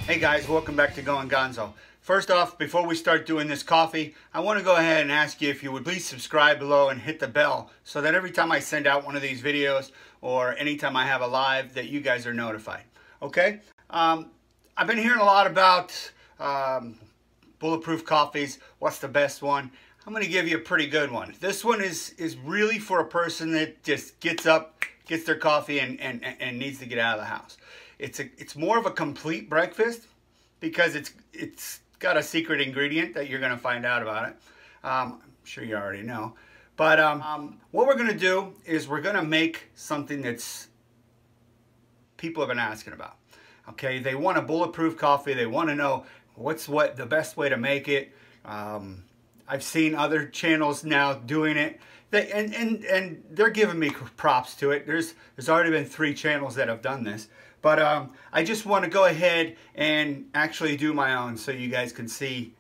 Hey guys, welcome back to Going Gonzo. First off, before we start doing this coffee, I want to go ahead and ask you if you would please subscribe below and hit the bell so that every time I send out one of these videos or anytime I have a live that you guys are notified. Okay? I've been hearing a lot about bulletproof coffees. What's the best one? I'm going to give you a pretty good one. This one is really for a person that just gets up, gets their coffee and needs to get out of the house. It's more of a complete breakfast because it's got a secret ingredient that you're going to find out about it. I'm sure you already know. But what we're going to do is we're going to make something that's people have been asking about. Okay, they want a bulletproof coffee. They want to know what's the best way to make it. I've seen other channels now doing it. And they're giving me props to it. There's already been 3 channels that have done this. But I just want to go ahead and actually do my own so you guys can see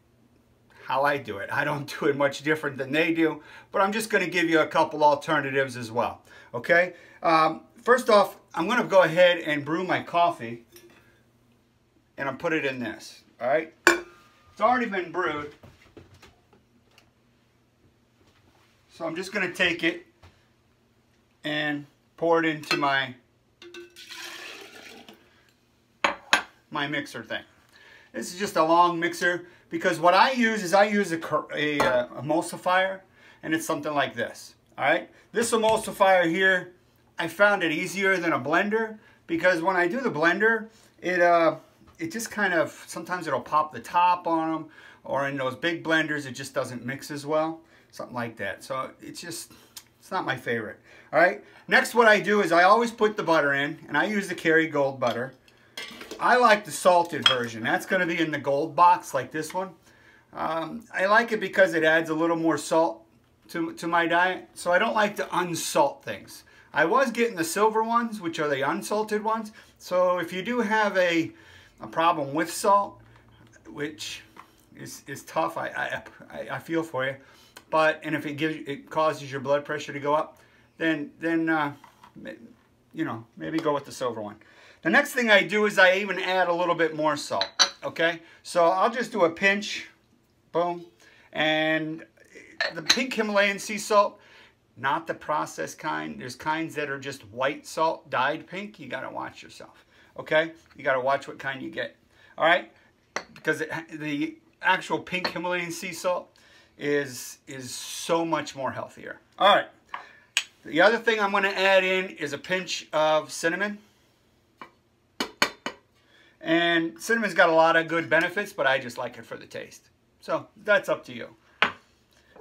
how I do it. I don't do it much different than they do, but I'm just going to give you a couple alternatives as well. Okay? First off, I'm going to go ahead and brew my coffee, and I'll put it in this. All right? It's already been brewed. So I'm just going to take it and pour it into my mixer thing. This is just a long mixer because what I use is a emulsifier, and it's something like this. All right, this emulsifier here, I found it easier than a blender because when I do the blender, it just kind of sometimes it'll pop the top on them, or in those big blenders it just doesn't mix as well, something like that. So it's not my favorite. All right, next what I do is I always put the butter in, and I use the Kerrygold butter. I like the salted version. That's going to be in the gold box like this one. I like it because it adds a little more salt to my diet. So I don't like to unsalt things. I was getting the silver ones, which are the unsalted ones. So if you do have a problem with salt, which is tough, I feel for you. And if it causes your blood pressure to go up, then you know, maybe go with the silver one. The next thing I do is I even add a little bit more salt, okay? So I'll just do a pinch, boom, and the pink Himalayan sea salt, not the processed kind. There's kinds that are just white salt, dyed pink. You gotta watch yourself, okay? You gotta watch what kind you get, all right? Because the actual pink Himalayan sea salt is so much more healthier. All right, the other thing I'm gonna add in is a pinch of cinnamon. And cinnamon's got a lot of good benefits, but I just like it for the taste. So that's up to you.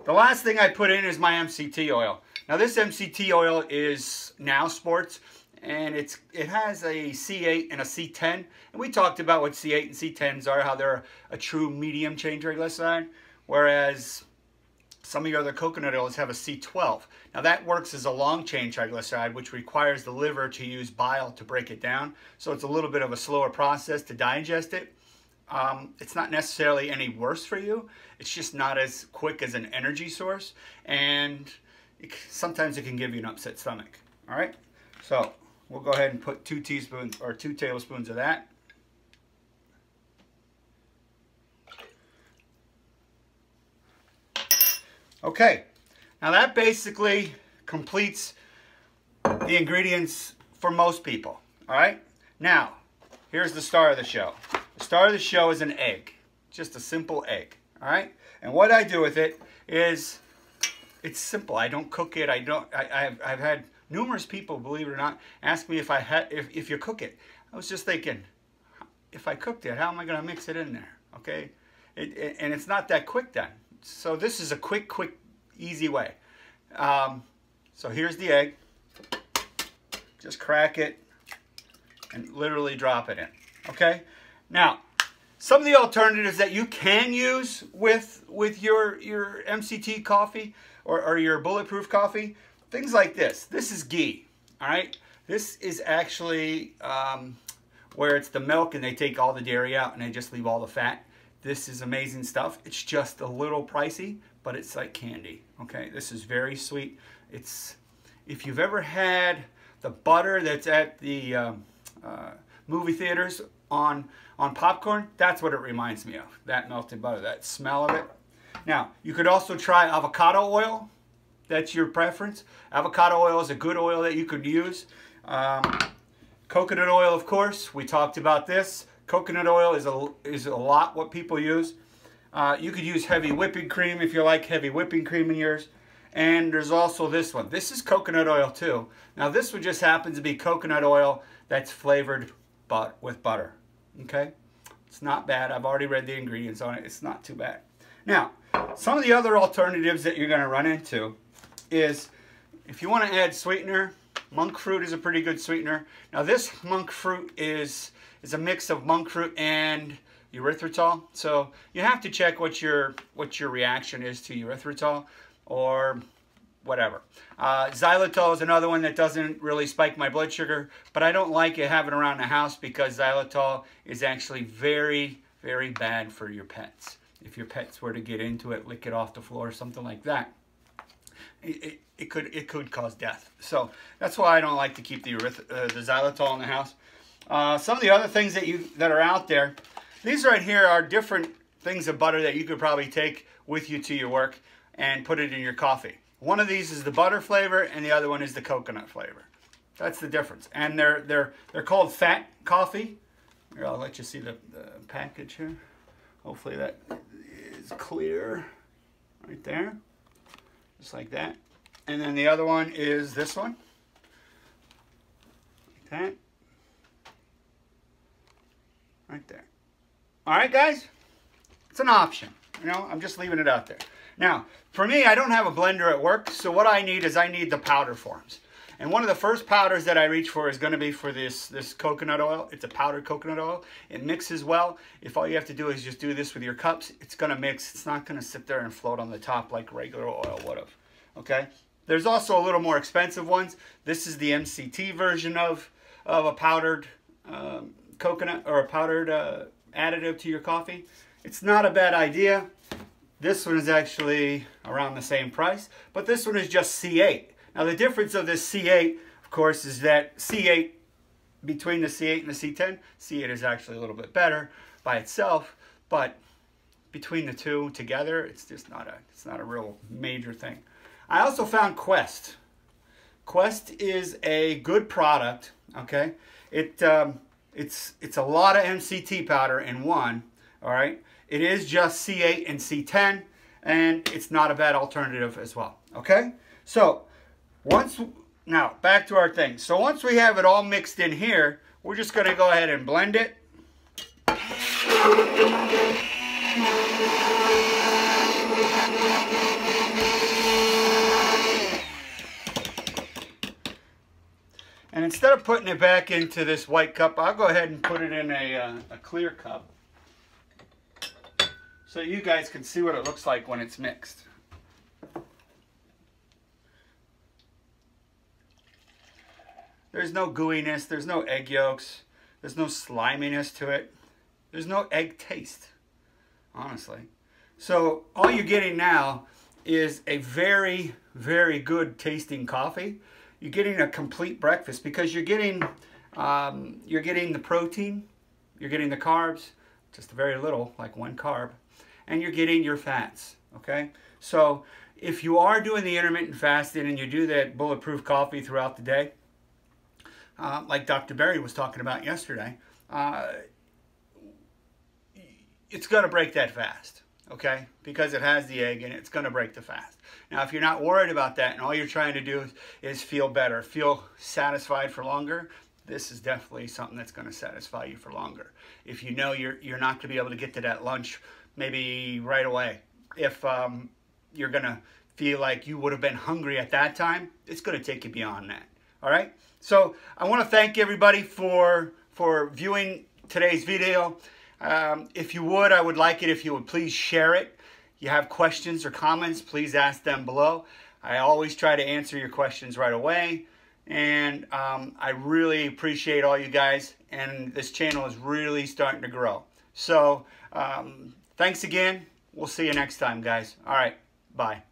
The last thing I put in is my MCT oil. Now this MCT oil is Now Sports, and it has a C8 and a C10. And we talked about what C8 and C10s are, how they're a true medium chain triglyceride, whereas some of your other coconut oils have a C12. Now that works as a long chain triglyceride, which requires the liver to use bile to break it down. So it's a little bit of a slower process to digest it. It's not necessarily any worse for you. It's just not as quick as an energy source. And sometimes it can give you an upset stomach. All right. So we'll go ahead and put 2 teaspoons or 2 tablespoons of that. Okay, now that basically completes the ingredients for most people, all right? Now, here's the star of the show. The star of the show is an egg, just a simple egg, all right? And what I do with it is, it's simple. I don't cook it. I've had numerous people, believe it or not, ask me if you cook it. I was just thinking, if I cooked it, how am I going to mix it in there, okay? And it's not that quick then. So this is a quick, easy way. So here's the egg. Just crack it and literally drop it in. Okay? Now, some of the alternatives that you can use with your MCT coffee or your bulletproof coffee, things like this. This is ghee. All right? This is actually where it's the milk and they take all the dairy out and they just leave all the fat. This is amazing stuff. It's just a little pricey, but it's like candy. Okay, this is very sweet. If you've ever had the butter that's at the movie theaters on popcorn, that's what it reminds me of. That melted butter, that smell of it. Now, you could also try avocado oil. That's your preference. Avocado oil is a good oil that you could use. Coconut oil, of course, we talked about this. Coconut oil is a lot what people use. You could use heavy whipping cream if you like heavy whipping cream in yours. And there's also this one. This is coconut oil too. Now this one just happens to be coconut oil that's flavored with butter. Okay? It's not bad. I've already read the ingredients on it. It's not too bad. Now, some of the other alternatives that you're going to run into is if you want to add sweetener, monk fruit is a pretty good sweetener. Now this monk fruit is a mix of monk fruit and erythritol. So you have to check what your reaction is to erythritol or whatever. Xylitol is another one that doesn't really spike my blood sugar, but I don't like it having around the house because xylitol is actually very, very bad for your pets. If your pets were to get into it, lick it off the floor, something like that, it could cause death. So that's why I don't like to keep the xylitol in the house. Some of the other things that are out there, these right here are different things of butter that you could probably take with you to your work and put it in your coffee. One of these is the butter flavor, and the other one is the coconut flavor. That's the difference. And they're called fat coffee. Here, I'll let you see the package here. Hopefully that is clear right there, just like that. And then the other one is this one, like that, right there. All right, guys, it's an option. You know, I'm just leaving it out there. Now, for me, I don't have a blender at work, so what I need is the powder forms. And one of the first powders that I reach for is going to be for this coconut oil. It's a powdered coconut oil. It mixes well. If all you have to do is just do this with your cups, it's going to mix. It's not going to sit there and float on the top like regular oil would have. Okay? There's also a little more expensive ones. This is the MCT version of a powdered coconut or a powdered additive to your coffee. It's not a bad idea. This one is actually around the same price, but this one is just C8. Now the difference of this C8, of course, is that C8, between the C8 and the C10, C8 is actually a little bit better by itself, but between the two together, it's just not a real major thing. I also found Quest. Quest is a good product, okay? It's a lot of MCT powder in one, all right? It is just C8 and C10, and it's not a bad alternative as well, okay? So, now back to our thing. So once we have it all mixed in here, we're just going to go ahead and blend it. And instead of putting it back into this white cup, I'll go ahead and put it in a clear cup so you guys can see what it looks like when it's mixed. There's no gooiness, there's no egg yolks, there's no sliminess to it, there's no egg taste, honestly. So all you're getting now is a very, very good tasting coffee. You're getting a complete breakfast because you're getting the protein, you're getting the carbs, just very little, like one carb, and you're getting your fats, okay? So if you are doing the intermittent fasting and you do that bulletproof coffee throughout the day, like Dr. Berry was talking about yesterday, it's going to break that fast, okay? Because it has the egg in it, it's going to break the fast. Now, if you're not worried about that and all you're trying to do is feel better, feel satisfied for longer, this is definitely something that's going to satisfy you for longer. If you know you're not going to be able to get to that lunch maybe right away, if you're going to feel like you would have been hungry at that time, it's going to take you beyond that. All right? So I want to thank everybody for viewing today's video. If you would, I would like it if you would please share it. You have questions or comments, please ask them below. I always try to answer your questions right away. And I really appreciate all you guys. And this channel is really starting to grow. So thanks again. We'll see you next time, guys. All right. Bye.